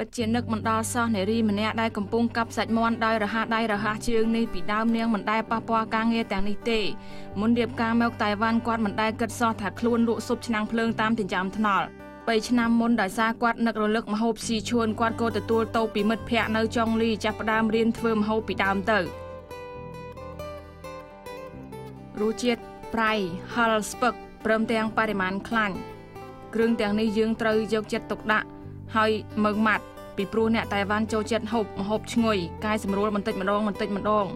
ពិតជានឹកមិនដល់សោះនារីម្នាក់ដែលកំពុងកាប់សាច់មាន់ដោយរហ័សដៃរហ័សជើងនេះពីដើមនាងមិនដែលប៉ះពាល់ការងារទាំងនេះទេមុនរៀបការមកតៃវ៉ាន់គាត់មិនដែលគិតសោះថាខ្លួនលក់ស៊ុបឆ្នាំងភ្លើងតាមចិញ្ចើមថ្នល់3ឆ្នាំមុនដោយសារគាត់នឹករលឹកម្ហូបស៊ីឈួនគាត់ក៏ទទួលតោពីមិត្តភ័ក្តិនៅចុងលីចាប់ផ្ដើមរៀនធ្វើម្ហូបពីដើមទៅរសជាតិប្រៃហឹរស្ពឹកព្រមទាំងបរិមាណខ្លាញ់គ្រឿងទាំងនេះយើងត្រូវយកចិត្តទុកដាក់ហើយមើងម៉ាត់ពីព្រោះអ្នកតៃវ៉ាន់ចូលចិត្តហូបម្ហូបឈ្ងុយកែសម្រួលបន្តិចម្ដង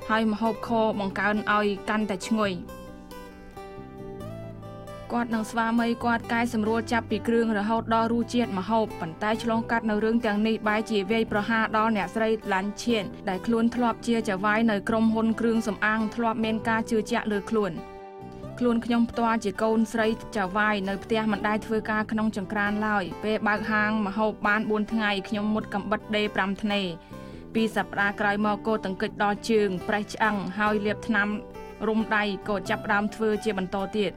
ហើយម្ហូបខបង្កើនឲ្យកាន់តែឈ្ងុយគាត់នឹងស្វាមីគាត់កែសម្រួលចាប់ពីគ្រឿងរហូតដល់រសជាតិម្ហូបប៉ុន្តែឆ្លងកាត់នៅរឿងទាំងនេះបែរជាវាយប្រហារដល់អ្នកស្រីឡាន់ឈៀនដែលខ្លួនធ្លាប់ជាចៅហ្វាយនៅក្រុមហ៊ុនគ្រឿងសម្អាងធ្លាប់មានការជឿជាក់លើខ្លួនខ្ញុំផ្ទាល់ជាកូនស្រីចៅហ្វាយនៅផ្ទះមិនដែលធ្វើការក្នុងចង្ក្រានឡើយពេលបើកហាងម្ហូបបាន4ថ្ងៃខ្ញុំមុតកំបិតដេ5ធ្នេ2សប្តាហ៍ក្រោយមកក៏តង្កិចដល់ជើងប្រេះឆ្អឹងហើយលាបថ្នាំរុំដៃក៏ចាប់ផ្ដើមធ្វើជាបន្តទៀត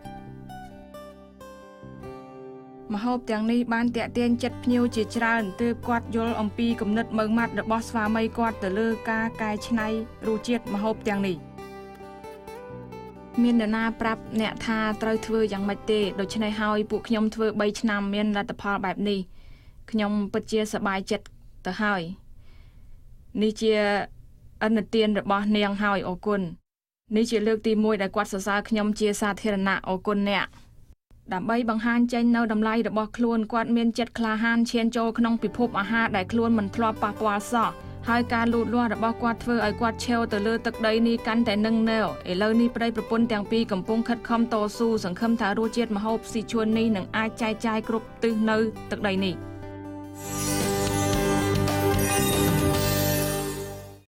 ម្ហូបទាំងនេះបានតាក់ទាញចិត្តភ្ញៀវជាច្រើនទើបគាត់យល់អំពីគំនិតមើងម៉ាត់របស់ស្វាមីគាត់ទៅលើការកែច្នៃរសជាតិម្ហូបទាំងនេះមាននរណាប្រាប់អ្នកថាត្រូវធ្វើយ៉ាងម៉េចទេដូច្នេះហើយពួកខ្ញុំធ្វើ3ឆ្នាំមានលទ្ធផលបែបនេះខ្ញុំពិតជាសប្បាយចិត្តទៅហើយនេះជាអនុទានរបស់នាងហើយអរគុណនេះជាលើកទី1ដែលគាត់សរសើរខ្ញុំជាសាធារណៈអរគុណអ្នកដើម្បីបង្ហាញចេញនៅតម្លៃរបស់ខ្លួនគាត់មានចិត្តក្លាហានឈានចូលក្នុងពិភពអាហារដែលខ្លួនមិនធ្លាប់ប៉ះពាល់សោះហើយការលូតលាស់របស់គាត់ធ្វើឲ្យគាត់ឈរទៅលើទឹកដីនេះកាន់តែនឹងណែវឥឡូវនេះប្តីប្រពន្ធទាំងពីរកំពុងខិតខំតស៊ូសង្ឃឹមថារសជាតិម្ហូបស៊ីឈួននេះនឹងអាចចែកចាយគ្រប់ទិសនៅទឹកដីនេះ